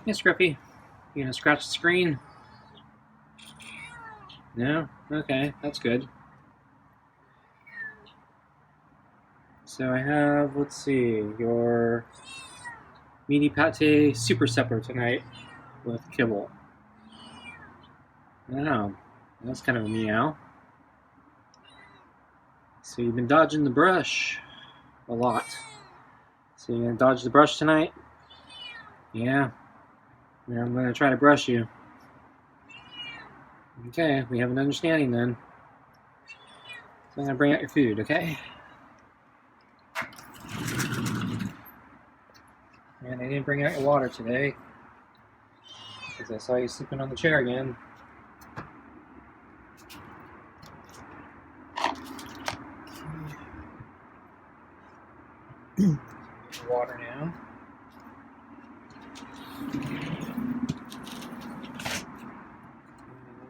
Hey, Scruffy. You gonna scratch the screen? No? Okay, that's good. So I have, let's see, your meaty pate super supper tonight with kibble. Oh, that's kind of a meow. So you've been dodging the brush a lot. So you're gonna dodge the brush tonight? Yeah. I'm gonna try to brush you. Okay, we have an understanding then. So I'm gonna bring out your food, okay? And I didn't bring out your water today because I saw you sleeping on the chair again. Water now.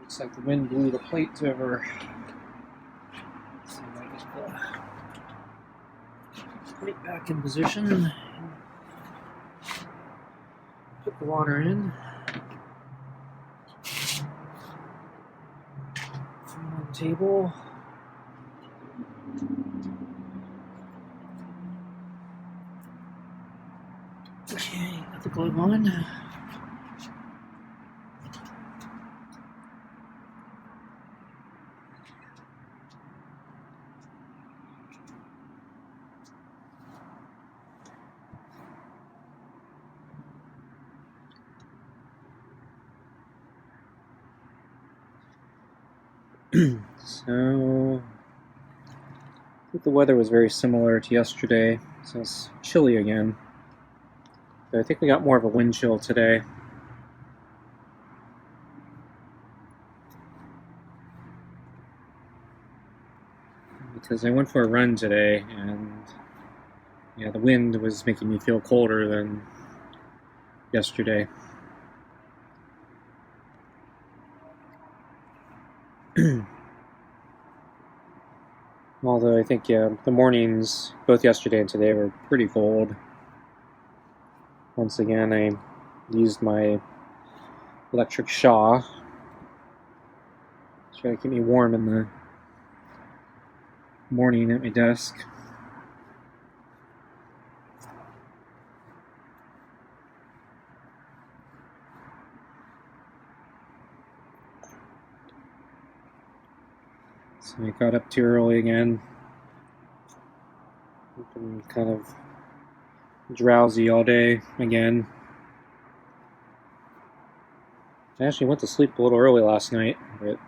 Looks like the wind blew the plates over. So I just put the plate back in position. Put the water in. Put it on the table. Okay, got the glove on. So, I think the weather was very similar to yesterday, so it's chilly again. But I think we got more of a wind chill today. Because I went for a run today, and yeah, the wind was making me feel colder than yesterday. Although I think, yeah, the mornings, both yesterday and today, were pretty cold. Once again, I used my electric shaw to try to keep me warm in the morning at my desk. So I got up too early again. I've been kind of drowsy all day again. I actually went to sleep a little early last night, but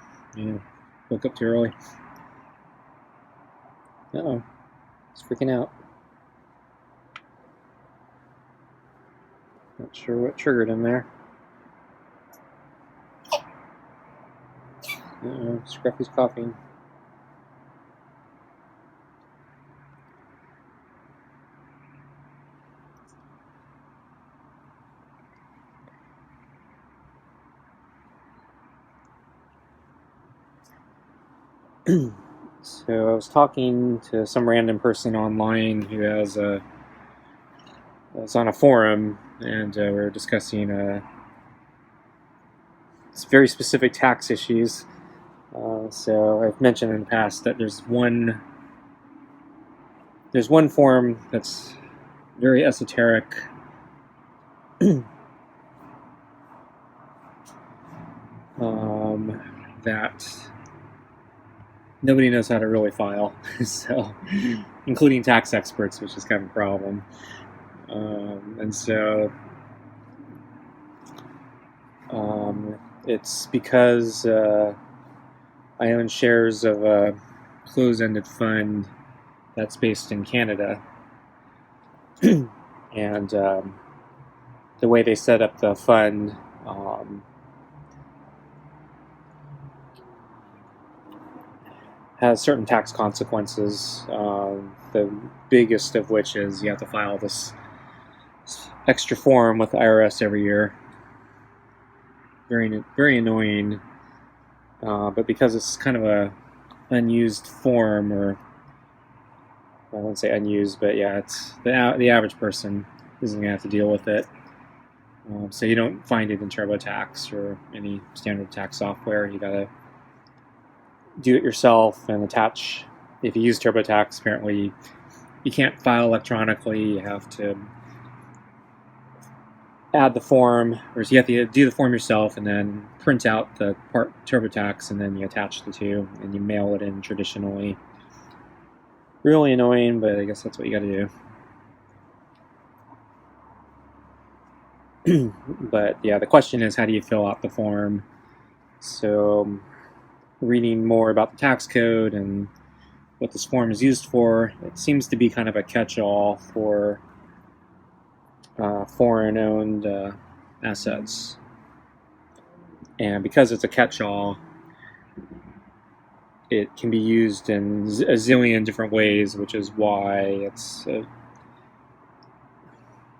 woke up too early. Uh-oh, it's freaking out. Not sure what triggered him there. Uh-oh, Scruffy's coughing. So I was talking to some random person online who was on a forum, and we were discussing very specific tax issues. So I've mentioned in the past that there's one forum that's very esoteric. That nobody knows how to really file, so including tax experts, which is kind of a problem. And so it's because I own shares of a closed-ended fund that's based in Canada, and the way they set up the fund has certain tax consequences, the biggest of which is you have to file this extra form with the IRS every year. Very, very annoying, but because it's kind of a unused form, or I won't say unused, but yeah, it's the average person isn't going to have to deal with it. So you don't find it in TurboTax or any standard tax software. You gotta do it yourself and attach. If you use TurboTax, apparently you can't file electronically. You have to add the form, or you have to do the form yourself and then print out the part TurboTax, and then you attach the two and you mail it in traditionally. Really annoying, but I guess that's what you got to do. But yeah, the question is, how do you fill out the form? So reading more about the tax code and what this form is used for, it seems to be kind of a catch-all for foreign-owned assets. And because it's a catch-all, it can be used in a zillion different ways, which is why it's a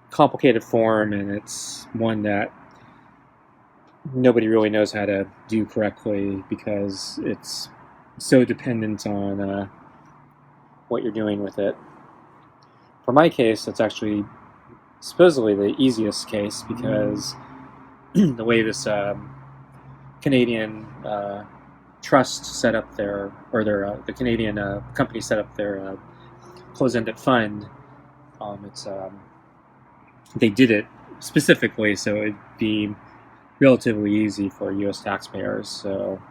complicated form, and it's one that nobody really knows how to do correctly because it's so dependent on what you're doing with it. For my case, it's actually supposedly the easiest case because the way this Canadian trust set up their, or the Canadian company set up their closed-ended fund, they did it specifically so it'd be relatively easy for U.S. taxpayers. So,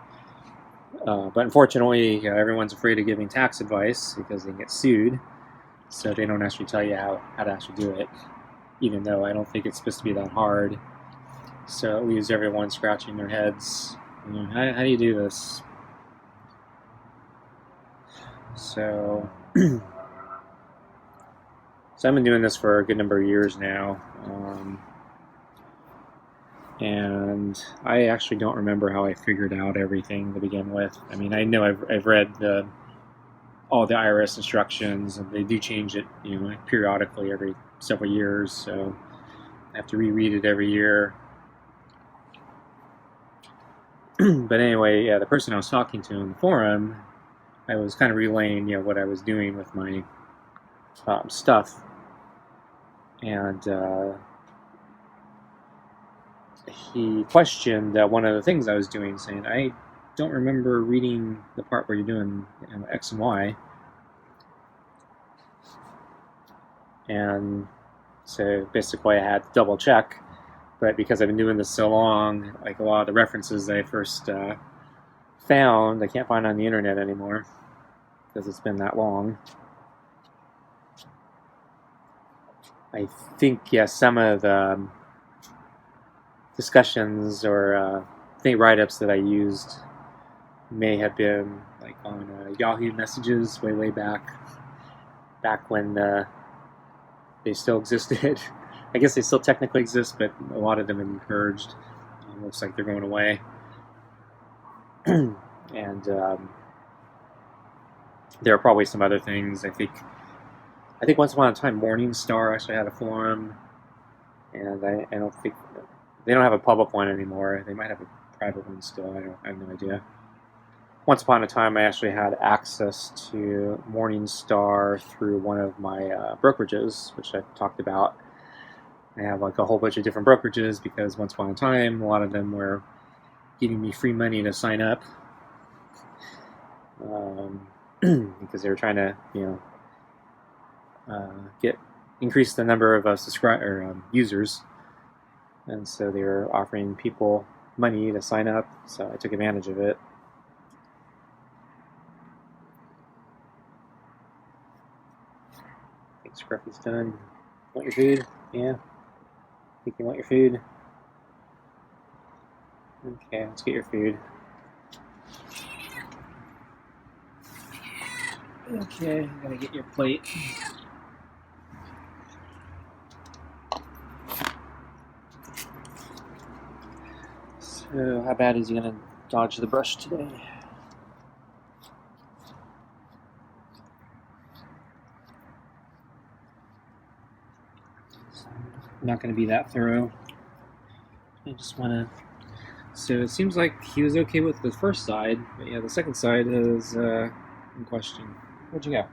but unfortunately, everyone's afraid of giving tax advice because they get sued. So they don't actually tell you how to actually do it, even though I don't think it's supposed to be that hard. So it leaves everyone scratching their heads. How do you do this? So, so I've been doing this for a good number of years now. And I actually don't remember how I figured out everything to begin with. I mean, I know I've read all the IRS instructions, and they do change it, periodically every several years. So I have to reread it every year. But anyway, yeah, the person I was talking to in the forum, I was kind of relaying, what I was doing with my stuff, and he questioned one of the things I was doing, saying, I don't remember reading the part where you're doing X and Y. And so basically I had to double check, but because I've been doing this so long, like a lot of the references that I first found, I can't find on the internet anymore because it's been that long. I think, some of the discussions or write-ups that I used may have been like on Yahoo Messages way back when they still existed. I guess they still technically exist, but a lot of them have been purged. Looks like they're going away. And there are probably some other things. I think once upon a time Morningstar actually had a forum, and I don't think they don't have a public one anymore. They might have a private one still. I have no idea. Once upon a time, I actually had access to Morningstar through one of my brokerages, which I've talked about. I have like a whole bunch of different brokerages because once upon a time, a lot of them were giving me free money to sign up because they were trying to, increase the number of users, and so they were offering people money to sign up. So I took advantage of it. I think Scruffy's done. Want your food? Yeah. Think you want your food? Okay, let's get your food. Okay, I'm gonna get your plate. So, how bad is he gonna dodge the brush today? I'm not gonna be that thorough. I just wanna. So it seems like he was okay with the first side, but yeah, the second side is in question. Where'd you go?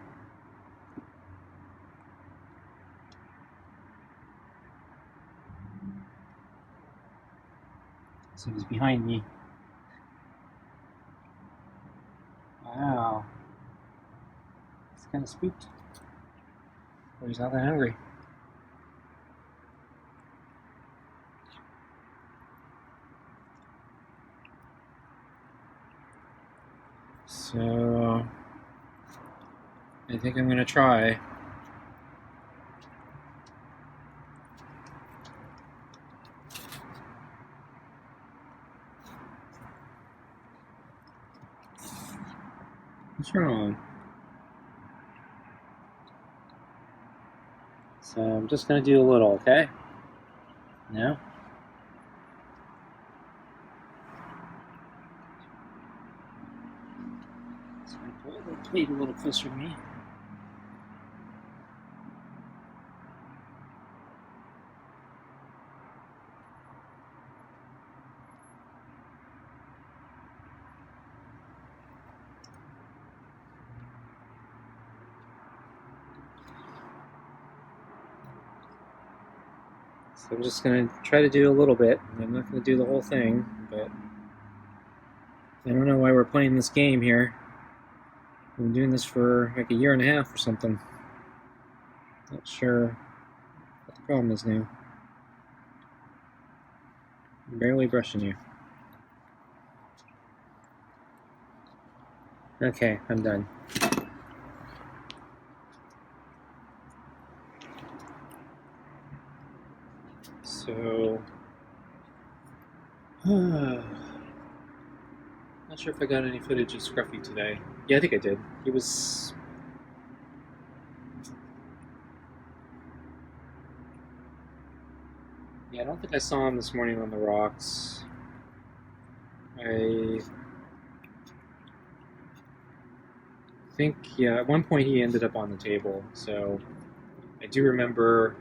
So he's behind me. Wow. It's kind of spooked. Or he's not that hungry. So I think I'm gonna try. What's wrong? So I'm just gonna do a little, okay? No? So I pull the plate a little closer to me. So I'm just going to try to do a little bit. I'm not going to do the whole thing, but I don't know why we're playing this game here. We've been doing this for like a year and a half or something. Not sure what the problem is now. I'm barely brushing you. Okay, I'm done. So, not sure if I got any footage of Scruffy today. Yeah, I think I did. He was... Yeah, I don't think I saw him this morning on the rocks. I think, yeah, at one point he ended up on the table, so I do remember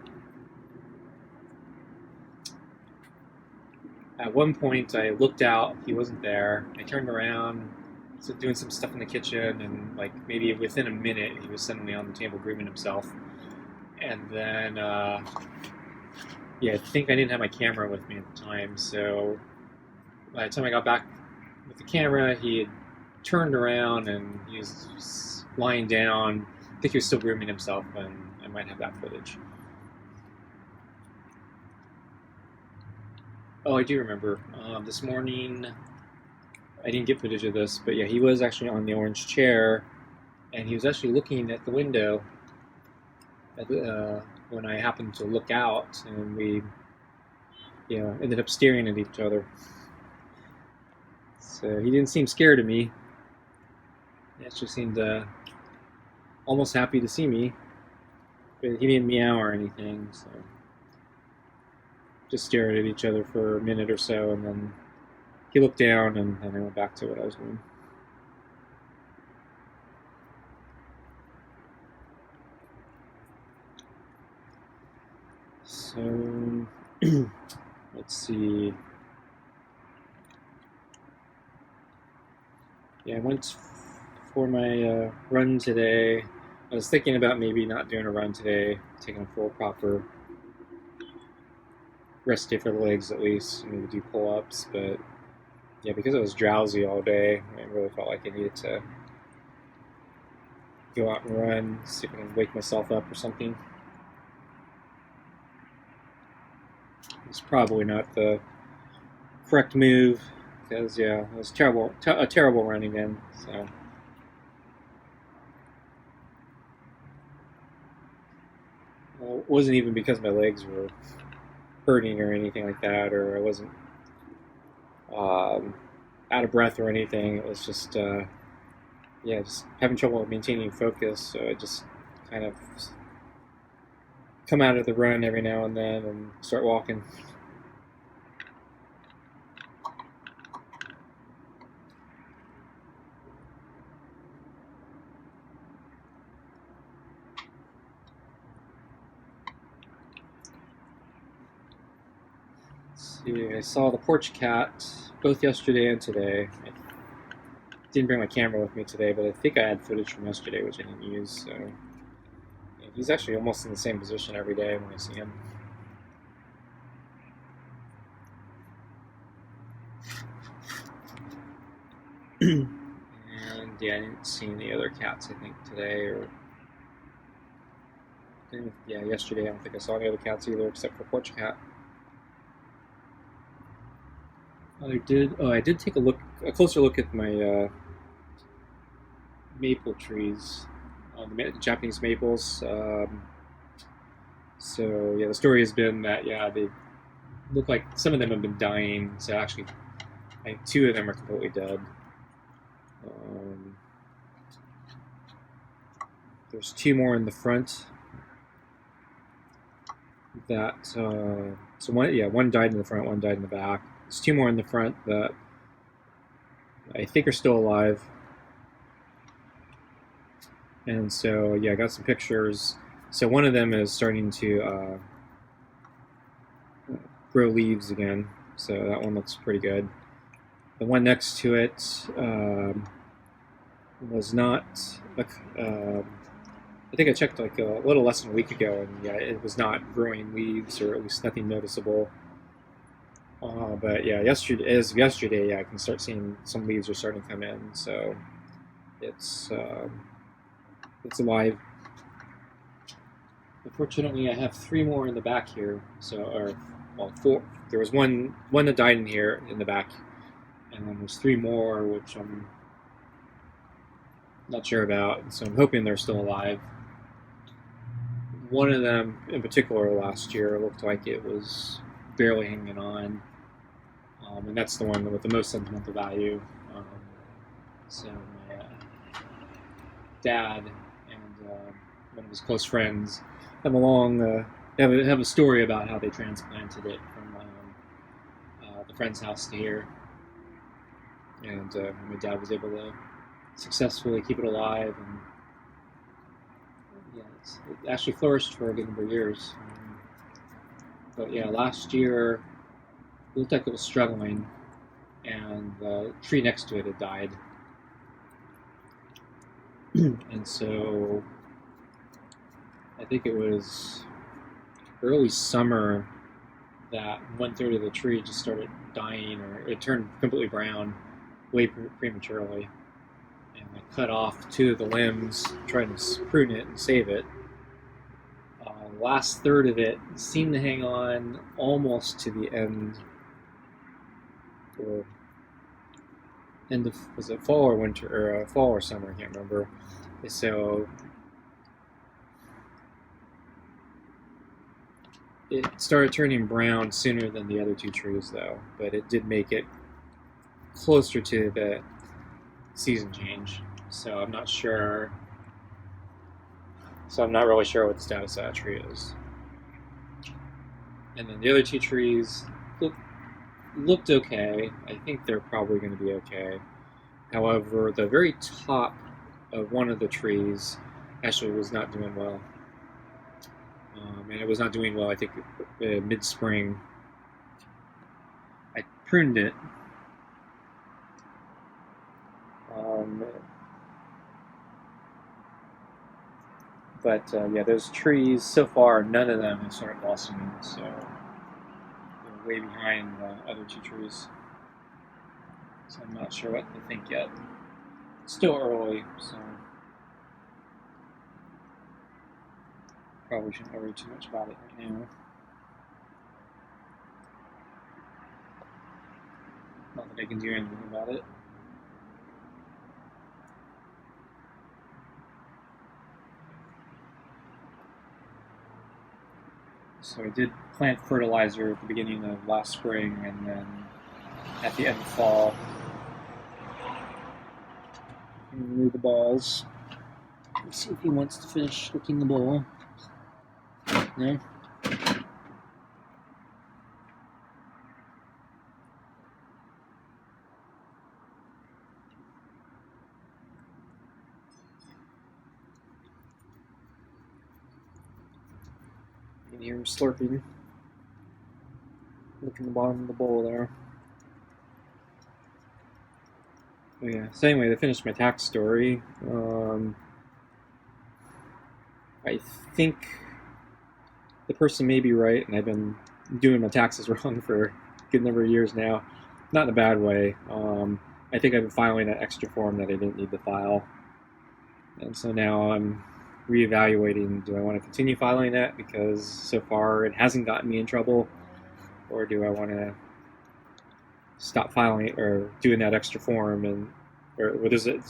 at one point I looked out, he wasn't there. I turned around, was doing some stuff in the kitchen, and like maybe within a minute he was suddenly on the table grooming himself. And then, yeah, I think I didn't have my camera with me at the time, so by the time I got back with the camera, he had turned around and he was lying down. I think he was still grooming himself, and I might have that footage. Oh, I do remember. This morning, I didn't get footage of this, but yeah, he was actually on the orange chair, and he was actually looking at the window at when I happened to look out, and we, ended up staring at each other. So he didn't seem scared of me. He actually seemed almost happy to see me, but he didn't meow or anything, so just stared at each other for a minute or so, and then he looked down, and then I went back to what I was doing. So, let's see. Yeah, I went for my run today. I was thinking about maybe not doing a run today, taking a full proper rest day for the legs at least, maybe do pull-ups, but yeah, because I was drowsy all day, I really felt like I needed to go out and run, see if I can wake myself up or something. It's probably not the correct move, because yeah, it was a terrible run again, so. Well, it wasn't even because my legs were hurting or anything like that, or I wasn't out of breath or anything. It was just, just having trouble maintaining focus. So I just kind of come out of the run every now and then and start walking. See, I saw the porch cat both yesterday and today. I didn't bring my camera with me today, but I think I had footage from yesterday, which I didn't use. So yeah, he's actually almost in the same position every day when I see him. And yeah, I didn't see any other cats, I think, today, or yeah, yesterday. I don't think I saw any other cats either, except for Porch Cat. I did. Oh, I did take a closer look at my maple trees, the Japanese maples. So yeah, the story has been that they look like some of them have been dying. So actually, I think 2 of them are completely dead. There's 2 more in the front. So one died in the front, one died in the back. There's 2 more in the front that I think are still alive. And so I got some pictures. So one of them is starting to grow leaves again. So that one looks pretty good. The one next to it was not. I think I checked like a little less than a week ago, and it was not growing leaves, or at least nothing noticeable. But as of yesterday, I can start seeing some leaves are starting to come in. So it's alive. Unfortunately, I have 3 more in the back here. 4. There was one that died in here in the back, and then there's 3 more which I'm not sure about. So I'm hoping they're still alive. One of them, in particular, last year looked like it was barely hanging on, and that's the one with the most sentimental value. So my dad and one of his close friends have a story about how they transplanted it from the friend's house to here, and my dad was able to successfully keep it alive, and it actually flourished for a good number of years. But last year it looked like it was struggling, and the tree next to it had died. And so I think it was early summer that 1/3 of the tree just started dying, or it turned completely brown way prematurely. And I cut off 2 of the limbs, trying to prune it and save it. The last third of it seemed to hang on almost to the end, or end of, was it fall or winter, or fall or summer? I can't remember. So it started turning brown sooner than the other 2 trees, though. But it did make it closer to the season change. So I'm not sure. So I'm not really sure what the status of that tree is. And then the other 2 trees looked okay. I think they're probably going to be okay. However, the very top of one of the trees actually was not doing well. And it was not doing well, I think, mid-spring. I pruned it. But those trees, so far, none of them have started blossoming, so they're way behind the other 2 trees. So I'm not sure what to think yet. It's still early, so probably shouldn't worry too much about it right now. Not that I can do anything about it. So I did plant fertilizer at the beginning of last spring, and then at the end of fall, remove the balls. Let's see if he wants to finish licking the bowl. No? You can hear him slurping. Licking the bottom of the bowl there. Oh yeah. So anyway, to finish my tax story, I think the person may be right, and I've been doing my taxes wrong for a good number of years now. Not in a bad way. I think I've been filing that extra form that I didn't need to file. And so now I'm reevaluating, do I want to continue filing that because so far it hasn't gotten me in trouble, or do I want to stop filing or doing that extra form? And or there's a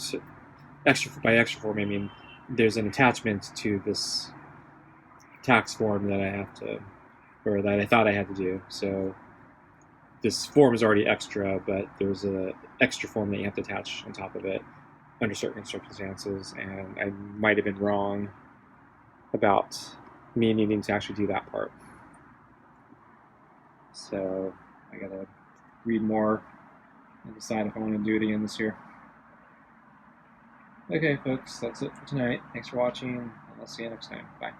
extra, by extra form I mean there's an attachment to this tax form that I have to, or that I thought I had to do. So this form is already extra, but there's a extra form that you have to attach on top of it under certain circumstances, and I might have been wrong about me needing to actually do that part. So I gotta read more and decide if I want to do it again this year. Okay, folks, that's it for tonight. Thanks for watching, and I'll see you next time. Bye.